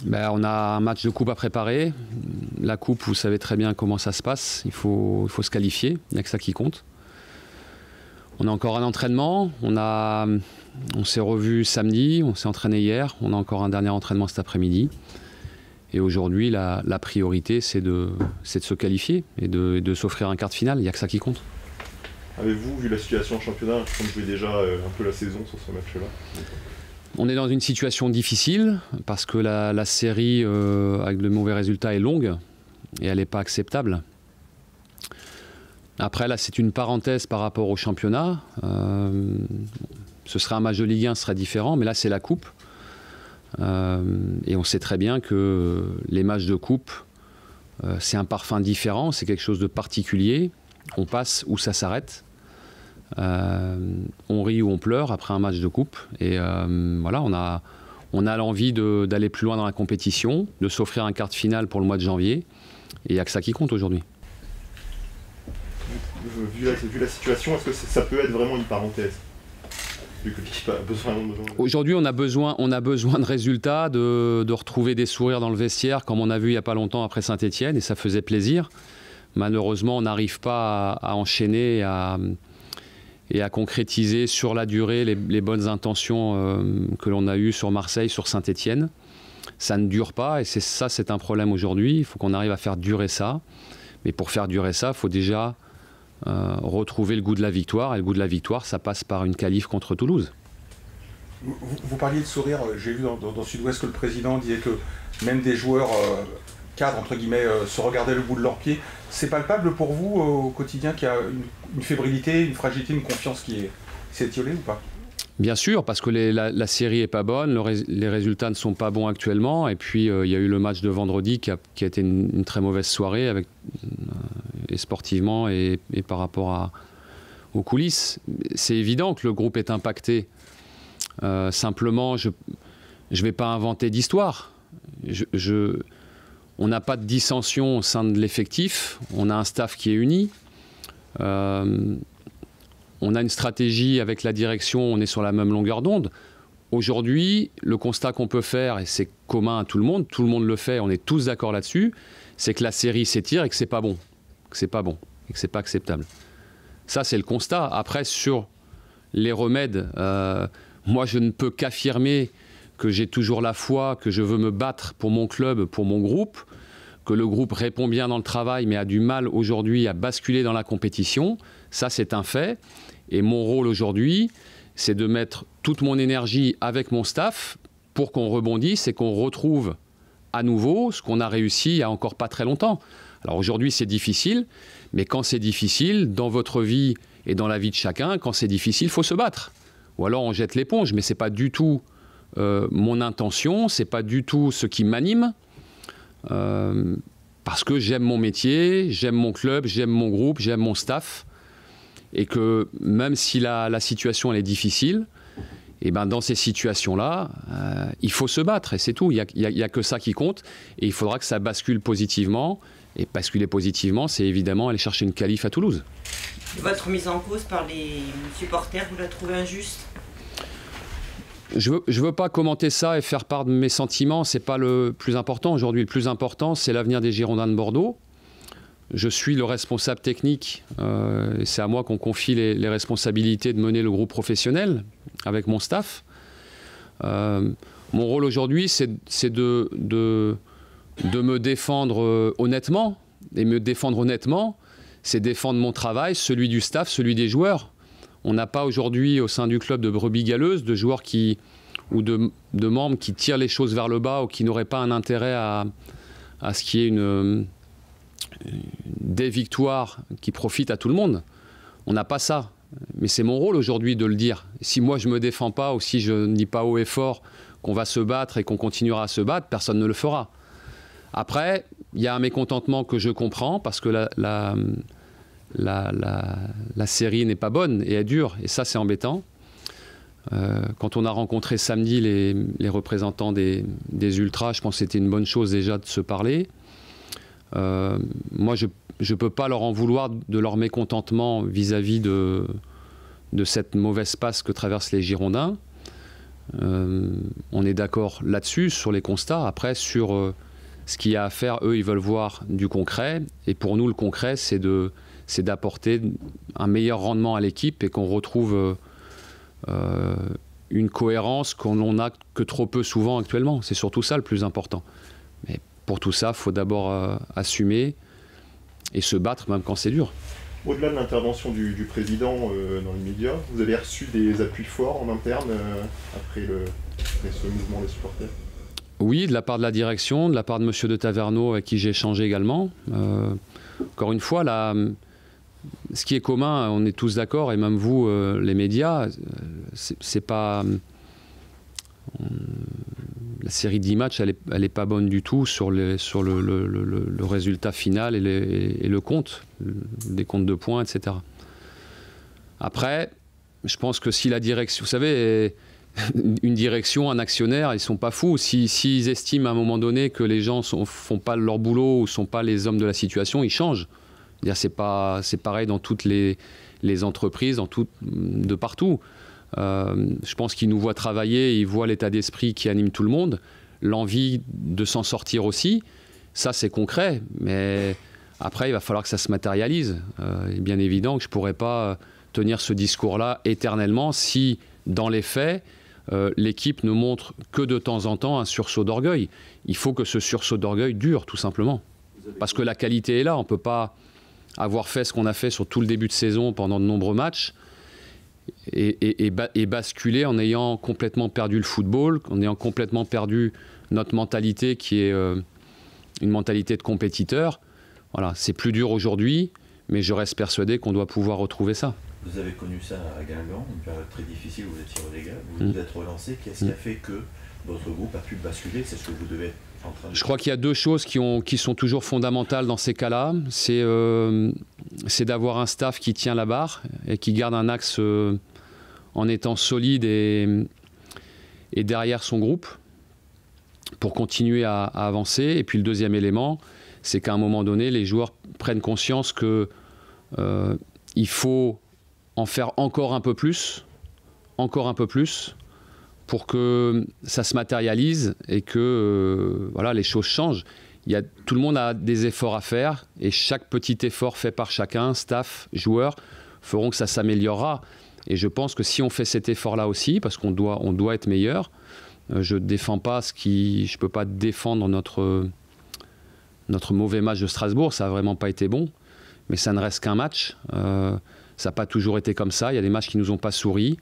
Ben, on a un match de coupe à préparer. La coupe, vous savez très bien comment ça se passe. Il faut se qualifier. Il n'y a que ça qui compte. On a encore un entraînement. On s'est revu samedi. On s'est entraîné hier. On a encore un dernier entraînement cet après-midi. Et aujourd'hui, la priorité, c'est de se qualifier et de s'offrir un quart de finale. Il n'y a que ça qui compte. Avez-vous vu la situation en championnat? Je pense que vous jouez déjà un peu la saison sur ce match-là. On est dans une situation difficile parce que la série avec de mauvais résultats est longue et elle n'est pas acceptable. Après, là, c'est une parenthèse par rapport au championnat. Ce serait un match de Ligue 1, ce serait différent, mais là, c'est la coupe. Et on sait très bien que les matchs de coupe, c'est un parfum différent, c'est quelque chose de particulier. On passe où ça s'arrête. On rit ou on pleure après un match de coupe. Et voilà, on a l'envie d'aller plus loin dans la compétition, de s'offrir un quart de finale pour le mois de janvier. Et il n'y a que ça qui compte aujourd'hui. Vu la situation, est-ce que ça peut être vraiment une parenthèse? Aujourd'hui, on a besoin de résultats, de retrouver des sourires dans le vestiaire, comme on a vu il n'y a pas longtemps après Saint-Étienne, et ça faisait plaisir. Malheureusement, on n'arrive pas à enchaîner et à concrétiser sur la durée les bonnes intentions que l'on a eues sur Marseille, sur Saint-Étienne. Ça ne dure pas, et c'est un problème aujourd'hui. Il faut qu'on arrive à faire durer ça. Mais pour faire durer ça, il faut déjà retrouver le goût de la victoire. Et le goût de la victoire, ça passe par une qualif contre Toulouse. Vous parliez de sourire. J'ai vu dans Sud-Ouest que le président disait que même des joueurs cadres, entre guillemets, se regardaient le bout de leurs pieds. C'est palpable pour vous au quotidien qu'il y a une fébrilité, une fragilité, une confiance qui s'est étiolée ou pas? Bien sûr, parce que la série n'est pas bonne, les résultats ne sont pas bons actuellement. Et puis, il y a eu le match de vendredi qui a été une très mauvaise soirée, et sportivement et par rapport aux coulisses. C'est évident que le groupe est impacté. Simplement, je ne vais pas inventer d'histoire. On n'a pas de dissension au sein de l'effectif. On a un staff qui est uni. On a une stratégie avec la direction, on est sur la même longueur d'onde. Aujourd'hui, le constat qu'on peut faire, et c'est commun à tout le monde le fait, on est tous d'accord là-dessus, c'est que la série s'étire et que c'est pas bon. Que c'est pas bon et que c'est pas acceptable. Ça, c'est le constat. Après, sur les remèdes, moi, je ne peux qu'affirmer que j'ai toujours la foi, que je veux me battre pour mon club, pour mon groupe, que le groupe répond bien dans le travail, mais a du mal aujourd'hui à basculer dans la compétition. Ça, c'est un fait. Et mon rôle aujourd'hui, c'est de mettre toute mon énergie avec mon staff pour qu'on rebondisse et qu'on retrouve à nouveau ce qu'on a réussi il n'y a encore pas très longtemps. Alors aujourd'hui, c'est difficile, mais quand c'est difficile, dans votre vie et dans la vie de chacun, quand c'est difficile, il faut se battre. Ou alors on jette l'éponge, mais ce n'est pas du tout mon intention, ce n'est pas du tout ce qui m'anime. Parce que j'aime mon métier, j'aime mon club, j'aime mon groupe, j'aime mon staff. Et que même si la situation elle est difficile, et ben dans ces situations-là, il faut se battre et c'est tout. Il n'y a que ça qui compte et il faudra que ça bascule positivement. Et basculer positivement, c'est évidemment aller chercher une qualif à Toulouse. Votre mise en cause par les supporters, vous la trouvez injuste? Je veux pas commenter ça et faire part de mes sentiments. C'est pas le plus important aujourd'hui. Le plus important, c'est l'avenir des Girondins de Bordeaux. Je suis le responsable technique, et c'est à moi qu'on confie les responsabilités de mener le groupe professionnel avec mon staff. Mon rôle aujourd'hui, c'est de me défendre honnêtement. Et me défendre honnêtement, c'est défendre mon travail, celui du staff, celui des joueurs. On n'a pas aujourd'hui au sein du club de brebis galeuses, de joueurs ou de membres qui tirent les choses vers le bas ou qui n'auraient pas un intérêt à ce qu'il y ait des victoires qui profitent à tout le monde. On n'a pas ça. Mais c'est mon rôle aujourd'hui de le dire. Si moi je ne me défends pas ou si je ne dis pas haut et fort qu'on va se battre et qu'on continuera à se battre, personne ne le fera. Après, il y a un mécontentement que je comprends parce que la série n'est pas bonne et est dure. Et ça, c'est embêtant. Quand on a rencontré samedi les représentants des Ultras, je pense que c'était une bonne chose déjà de se parler. Moi, je ne peux pas leur en vouloir de leur mécontentement vis-à-vis de cette mauvaise passe que traversent les Girondins. On est d'accord là-dessus, sur les constats. Après, sur ce qu'il y a à faire, eux, ils veulent voir du concret. Et pour nous, le concret, c'est d'apporter un meilleur rendement à l'équipe et qu'on retrouve une cohérence qu'on n'a que trop peu souvent actuellement. C'est surtout ça le plus important. Mais pour tout ça, il faut d'abord assumer et se battre même quand c'est dur. Au-delà de l'intervention du président dans les médias, vous avez reçu des appuis forts en interne après ce mouvement des supporters? Oui, de la part de la direction, de la part de M. de Taverneau avec qui j'ai échangé également. Encore une fois, ce qui est commun, on est tous d'accord, et même vous, les médias, c'est pas... La série de 10 matchs, elle est pas bonne du tout sur le résultat final et le compte, des comptes de points, etc. Après, je pense que si la direction... Vous savez, une direction, un actionnaire, ils sont pas fous. S'ils estiment à un moment donné que les gens font pas leur boulot ou sont pas les hommes de la situation, ils changent. C'est pareil dans toutes les entreprises, de partout. Je pense qu'ils nous voient travailler, ils voient l'état d'esprit qui anime tout le monde, l'envie de s'en sortir aussi. Ça, c'est concret, mais après, il va falloir que ça se matérialise. Il est bien évident que je ne pourrais pas tenir ce discours-là éternellement si, dans les faits, l'équipe ne montre que de temps en temps un sursaut d'orgueil. Il faut que ce sursaut d'orgueil dure, tout simplement. Parce que la qualité est là. On ne peut pas avoir fait ce qu'on a fait sur tout le début de saison pendant de nombreux matchs et basculer en ayant complètement perdu le football, en ayant complètement perdu notre mentalité qui est une mentalité de compétiteur. Voilà, c'est plus dur aujourd'hui, mais je reste persuadé qu'on doit pouvoir retrouver ça. Vous avez connu ça à Guingamp, une période très difficile où vous étiez relégable, vous vous êtes relancé. Qu'est-ce qui a fait que votre groupe a pu basculer? C'est ce que vous devez être en train de... Je crois qu'il y a deux choses qui sont toujours fondamentales dans ces cas-là. C'est d'avoir un staff qui tient la barre et qui garde un axe en étant solide et derrière son groupe pour continuer à avancer. Et puis le deuxième élément, c'est qu'à un moment donné, les joueurs prennent conscience que il faut en faire encore un peu plus, pour que ça se matérialise et que voilà, les choses changent. Tout le monde a des efforts à faire et chaque petit effort fait par chacun, staff, joueurs, feront que ça s'améliorera. Et je pense que si on fait cet effort-là aussi, parce qu'on doit être meilleur, je ne défends pas je ne peux pas défendre notre mauvais match de Strasbourg, ça n'a vraiment pas été bon, mais ça ne reste qu'un match. Ça n'a pas toujours été comme ça, il y a des matchs qui ne nous ont pas souri,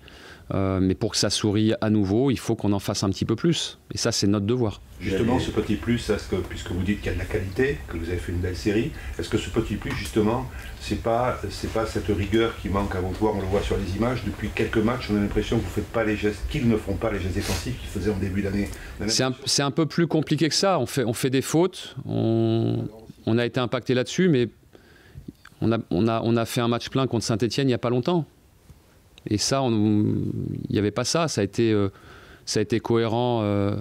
mais pour que ça sourie à nouveau, il faut qu'on en fasse un petit peu plus. Et ça, c'est notre devoir. Justement, ce petit plus, puisque vous dites qu'il y a de la qualité, que vous avez fait une belle série, est-ce que ce petit plus, justement, c'est pas cette rigueur qui manque à vos joueurs? On le voit sur les images, depuis quelques matchs, on a l'impression que vous ne faites pas les gestes, qu'ils ne font pas les gestes défensifs qu'ils faisaient en début d'année. C'est un peu plus compliqué que ça, on fait des fautes, on a été impacté là-dessus, mais on a fait un match plein contre Saint-Etienne il n'y a pas longtemps. Et ça, il n'y avait pas ça. Ça a été cohérent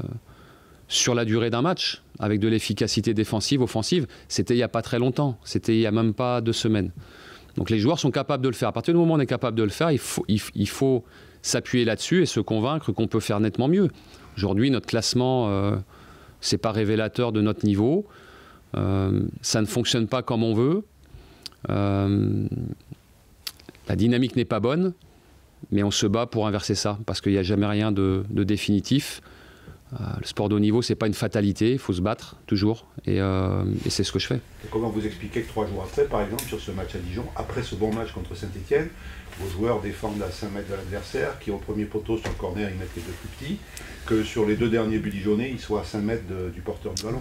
sur la durée d'un match, avec de l'efficacité défensive, offensive. C'était il n'y a pas très longtemps. C'était il n'y a même pas 2 semaines. Donc les joueurs sont capables de le faire. À partir du moment où on est capable de le faire, il faut s'appuyer là-dessus et se convaincre qu'on peut faire nettement mieux. Aujourd'hui, notre classement, c'est pas révélateur de notre niveau. Ça ne fonctionne pas comme on veut. La dynamique n'est pas bonne, mais on se bat pour inverser ça, parce qu'il n'y a jamais rien de définitif. Le sport de haut niveau, ce n'est pas une fatalité, il faut se battre, toujours, et c'est ce que je fais. Et comment vous expliquez que 3 jours après, par exemple, sur ce match à Dijon, après ce bon match contre Saint-Etienne, vos joueurs défendent à 5 mètres de l'adversaire, qui au premier poteau sur le corner, ils mettent les 2 plus petits, que sur les 2 derniers buts dijonnais, ils soient à 5 mètres du porteur du ballon?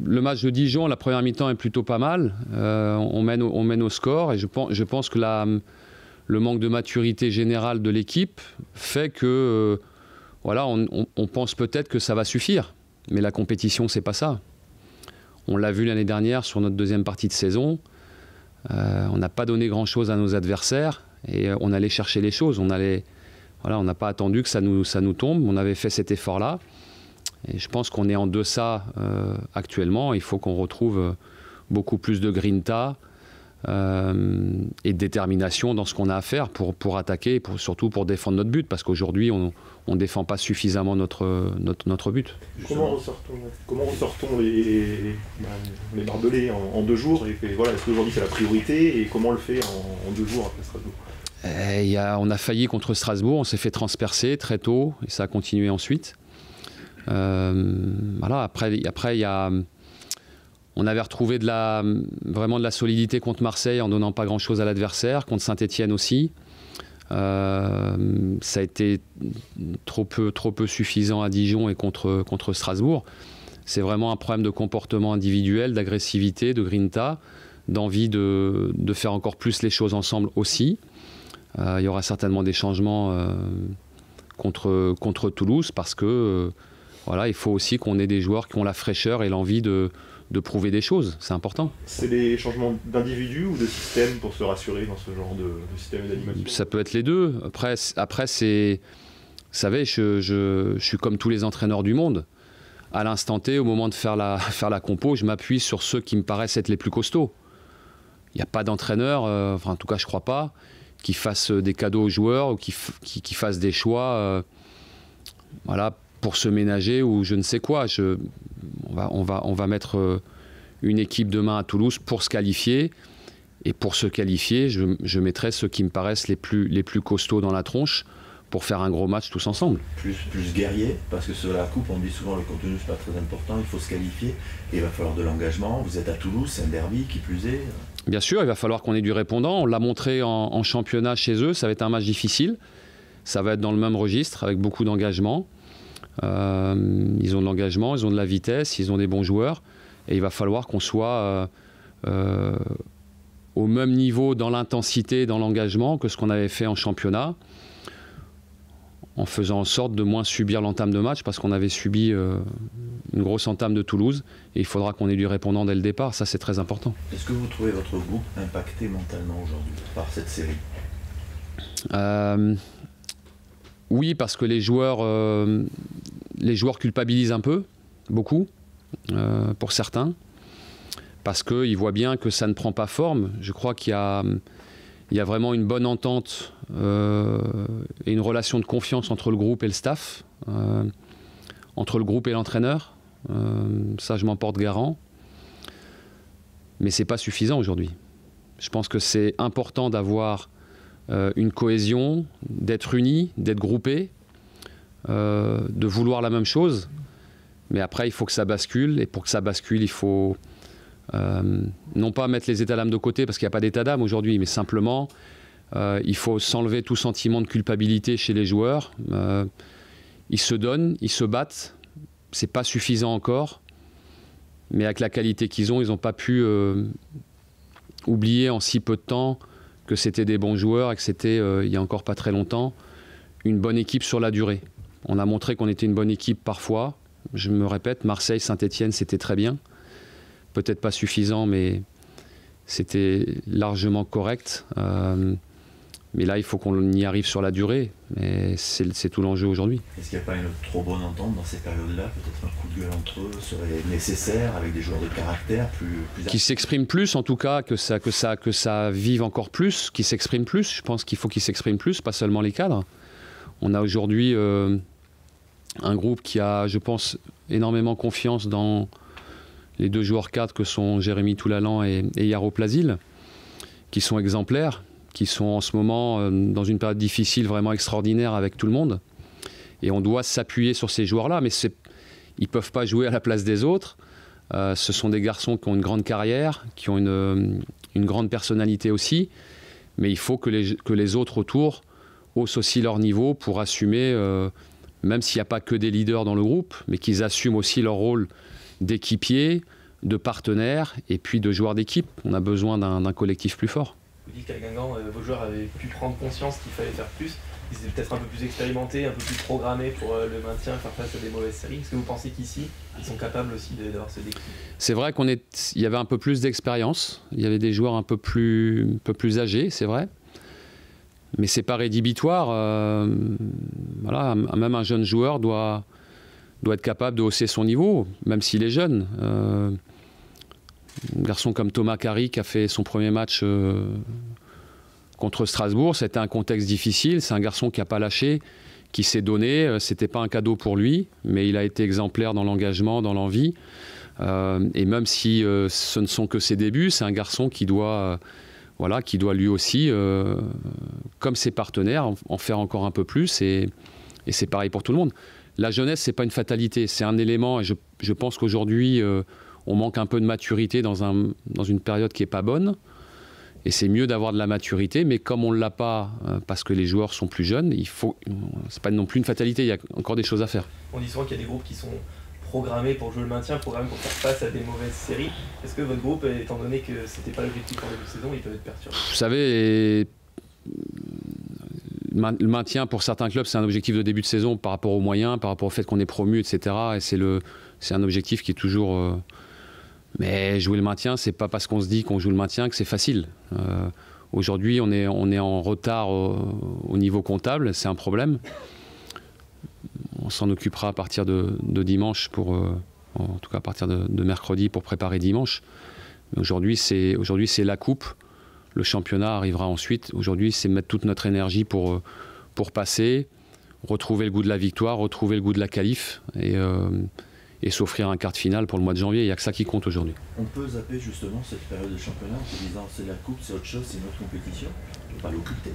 Le match de Dijon, la première mi-temps est plutôt pas mal. On mène au score, et je pense que le manque de maturité générale de l'équipe fait que voilà, on pense peut-être que ça va suffire. Mais la compétition, c'est pas ça. On l'a vu l'année dernière sur notre deuxième partie de saison. On n'a pas donné grand-chose à nos adversaires et on allait chercher les choses. On n'a pas attendu que ça nous tombe. On avait fait cet effort-là. Et je pense qu'on est en deçà actuellement. Il faut qu'on retrouve beaucoup plus de grinta, et de détermination dans ce qu'on a à faire pour attaquer, surtout pour défendre notre but, parce qu'aujourd'hui on ne défend pas suffisamment notre but. Comment ressort-on les barbelés en 2 jours et voilà, est-ce qu'aujourd'hui c'est la priorité et comment on le fait en 2 jours après Strasbourg? On a failli contre Strasbourg, on s'est fait transpercer très tôt et ça a continué ensuite. Voilà, après on avait retrouvé vraiment de la solidité contre Marseille en donnant pas grand-chose à l'adversaire, contre Saint-Etienne aussi. Ça a été trop peu suffisant à Dijon et contre Strasbourg. C'est vraiment un problème de comportement individuel, d'agressivité, de grinta, d'envie de faire encore plus les choses ensemble aussi. Il y aura certainement des changements contre Toulouse parce que voilà, il faut aussi qu'on ait des joueurs qui ont la fraîcheur et l'envie de prouver des choses, c'est important. C'est des changements d'individus ou de système pour se rassurer dans ce genre de système d'animation? Ça peut être les deux. Après c'est... Vous savez, je suis comme tous les entraîneurs du monde. À l'instant T, au moment de faire la compo, je m'appuie sur ceux qui me paraissent être les plus costauds. Il n'y a pas d'entraîneur, enfin en tout cas je ne crois pas, qui fasse des cadeaux aux joueurs ou qui fasse des choix voilà, pour se ménager ou je ne sais quoi. On va mettre une équipe demain à Toulouse pour se qualifier. Et pour se qualifier, je mettrai ceux qui me paraissent les plus costauds dans la tronche pour faire un gros match tous ensemble. Plus guerrier, parce que sur la coupe, on dit souvent le contenu n'est pas très important, il faut se qualifier. Et il va falloir de l'engagement. Vous êtes à Toulouse, c'est un derby qui plus est. Bien sûr, il va falloir qu'on ait du répondant. On l'a montré en championnat chez eux, ça va être un match difficile. Ça va être dans le même registre, avec beaucoup d'engagement. Ils ont de l'engagement, ils ont de la vitesse, ils ont des bons joueurs. Et il va falloir qu'on soit au même niveau dans l'intensité, dans l'engagement que ce qu'on avait fait en championnat, en faisant en sorte de moins subir l'entame de match, parce qu'on avait subi une grosse entame de Toulouse. Et il faudra qu'on ait du répondant dès le départ, ça c'est très important. Est-ce que vous trouvez votre groupe impacté mentalement aujourd'hui par cette série? Oui, parce que les joueurs culpabilisent un peu, beaucoup, pour certains, parce qu'ils voient bien que ça ne prend pas forme. Je crois qu'il y a vraiment une bonne entente et une relation de confiance entre le groupe et le staff, entre le groupe et l'entraîneur. Ça, je m'en porte garant. Mais ce n'est pas suffisant aujourd'hui. Je pense que c'est important d'avoir une cohésion, d'être unis, d'être groupés, de vouloir la même chose. Mais après, il faut que ça bascule. Et pour que ça bascule, il faut non pas mettre les états d'âme de côté, parce qu'il n'y a pas d'état d'âme aujourd'hui, mais simplement, il faut s'enlever tout sentiment de culpabilité chez les joueurs. Ils se donnent, ils se battent. C'est pas suffisant encore. Mais avec la qualité qu'ils ont, ils n'ont pas pu oublier en si peu de temps que c'était des bons joueurs et que c'était, il n'y a encore pas très longtemps, une bonne équipe sur la durée. On a montré qu'on était une bonne équipe parfois. Je me répète, Marseille, Saint-Etienne, c'était très bien. Peut-être pas suffisant, mais c'était largement correct. Mais là, il faut qu'on y arrive sur la durée. Et c'est tout l'enjeu aujourd'hui. Est-ce qu'il n'y a pas une trop bonne entente dans ces périodes-là? Peut-être un coup de gueule entre eux serait nécessaire, avec des joueurs de caractère plus qui s'expriment plus, en tout cas, que ça vive encore plus, qui s'expriment plus. Je pense qu'il faut qu'ils s'expriment plus, pas seulement les cadres. On a aujourd'hui un groupe qui a, je pense, énormément confiance dans les 2 joueurs cadres que sont Jérémy Toulalan et Yaro Plasil, qui sont exemplaires, qui sont en ce moment dans une période difficile vraiment extraordinaire avec tout le monde. Et on doit s'appuyer sur ces joueurs-là, mais ils ne peuvent pas jouer à la place des autres. Ce sont des garçons qui ont une grande carrière, qui ont une grande personnalité aussi, mais il faut que les autres autour haussent aussi leur niveau pour assumer, même s'il n'y a pas que des leaders dans le groupe, mais qu'ils assument aussi leur rôle d'équipier, de partenaire et puis de joueurs d'équipe. On a besoin d'un collectif plus fort. Vous dites qu'à Guingamp, vos joueurs avaient pu prendre conscience qu'il fallait faire plus. Ils étaient peut-être un peu plus expérimentés, un peu plus programmés pour le maintien, faire face à des mauvaises séries. Est-ce que vous pensez qu'ici, ils sont capables aussi d'avoir ce déclic? C'est vrai qu'il y avait un peu plus d'expérience. Il y avait des joueurs un peu plus âgés, c'est vrai. Mais c'est pas rédhibitoire. Voilà, même un jeune joueur doit être capable de hausser son niveau, même s'il est jeune. Un garçon comme Thomas Carry qui a fait son premier match contre Strasbourg, c'était un contexte difficile. C'est un garçon qui n'a pas lâché, qui s'est donné. C'était pas un cadeau pour lui, mais il a été exemplaire dans l'engagement, dans l'envie. Et même si ce ne sont que ses débuts, c'est un garçon qui doit lui aussi, comme ses partenaires, en faire encore un peu plus. Et c'est pareil pour tout le monde. La jeunesse, c'est pas une fatalité, c'est un élément. Et je pense qu'aujourd'hui, on manque un peu de maturité dans une période qui est pas bonne. Et c'est mieux d'avoir de la maturité, mais comme on ne l'a pas parce que les joueurs sont plus jeunes, c'est pas non plus une fatalité, il y a encore des choses à faire. On dit souvent qu'il y a des groupes qui sont programmés pour jouer le maintien, programmés pour faire face à des mauvaises séries. Est-ce que votre groupe, étant donné que c'était pas l'objectif en début de saison, il peut être perturbé? Vous savez, le maintien pour certains clubs, c'est un objectif de début de saison par rapport aux moyens, par rapport au fait qu'on est promu, etc. Et c'est un objectif qui est toujours... Mais jouer le maintien, c'est pas parce qu'on se dit qu'on joue le maintien que c'est facile. Aujourd'hui, on est en retard au niveau comptable, c'est un problème. On s'en occupera à partir de dimanche, en tout cas à partir de mercredi pour préparer dimanche. Mais aujourd'hui, c'est la coupe. Le championnat arrivera ensuite. Aujourd'hui, c'est mettre toute notre énergie pour passer, retrouver le goût de la victoire, retrouver le goût de la qualif et s'offrir un quart de finale pour le mois de janvier. Il n'y a que ça qui compte aujourd'hui. On peut zapper justement cette période de championnat en se disant c'est la coupe, c'est autre chose, c'est une autre compétition. On ne peut pas l'occulter,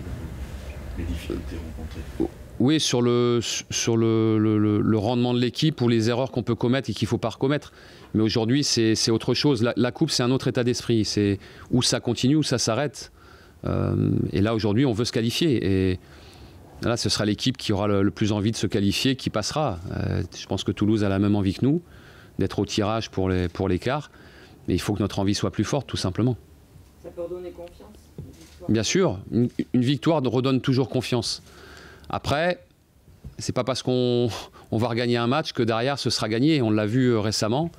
les difficultés rencontrées. Oui, sur le rendement de l'équipe ou les erreurs qu'on peut commettre et qu'il ne faut pas recommettre. Mais aujourd'hui, c'est autre chose. La coupe, c'est un autre état d'esprit. C'est où ça continue, où ça s'arrête. Et là, aujourd'hui, on veut se qualifier. Et là, ce sera l'équipe qui aura le plus envie de se qualifier qui passera. Je pense que Toulouse a la même envie que nous, d'être au tirage pour l'écart. Mais il faut que notre envie soit plus forte, tout simplement. Ça peut redonner confiance? Bien sûr, une victoire redonne toujours confiance. Après, c'est pas parce qu'on va regagner un match que derrière ce sera gagné. On l'a vu récemment.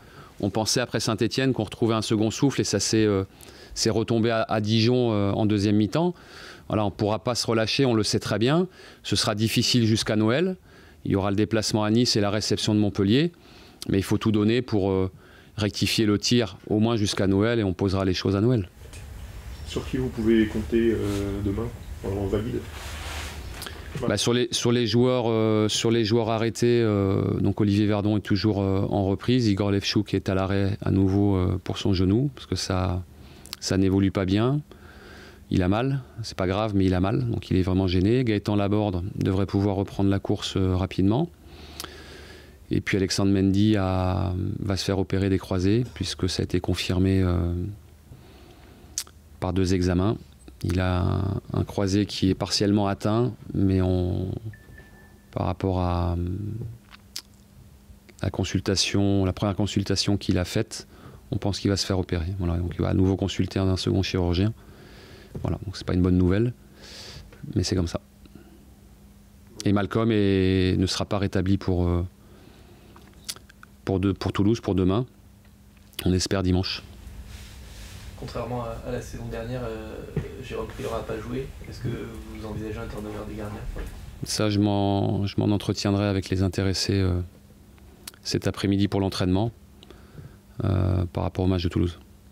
On pensait après Saint-Étienne qu'on retrouvait un second souffle et ça s'est retombé à Dijon en deuxième mi-temps. Voilà, on ne pourra pas se relâcher, on le sait très bien. Ce sera difficile jusqu'à Noël. Il y aura le déplacement à Nice et la réception de Montpellier. Mais il faut tout donner pour rectifier le tir au moins jusqu'à Noël et on posera les choses à Noël. Sur qui vous pouvez compter demain en valide? Sur les joueurs arrêtés, donc Olivier Verdon est toujours en reprise. Igor Levchuk est à l'arrêt à nouveau pour son genou, parce que ça n'évolue pas bien. Il a mal, c'est pas grave, mais il a mal, donc il est vraiment gêné. Gaëtan Laborde devrait pouvoir reprendre la course rapidement. Et puis Alexandre Mendy va se faire opérer des croisés, puisque ça a été confirmé par 2 examens. Il a un croisé qui est partiellement atteint, mais par rapport à la première consultation qu'il a faite, on pense qu'il va se faire opérer. Voilà, donc il va à nouveau consulter un second chirurgien. Voilà, donc c'est pas une bonne nouvelle, mais c'est comme ça. Et Malcolm ne sera pas rétabli pour Toulouse pour demain. On espère dimanche. Contrairement à la saison dernière, Jérôme Prieur n'a pas joué. Est-ce que vous envisagez un turnover des gardiens? Ça, je m'en entretiendrai avec les intéressés cet après-midi pour l'entraînement par rapport au match de Toulouse.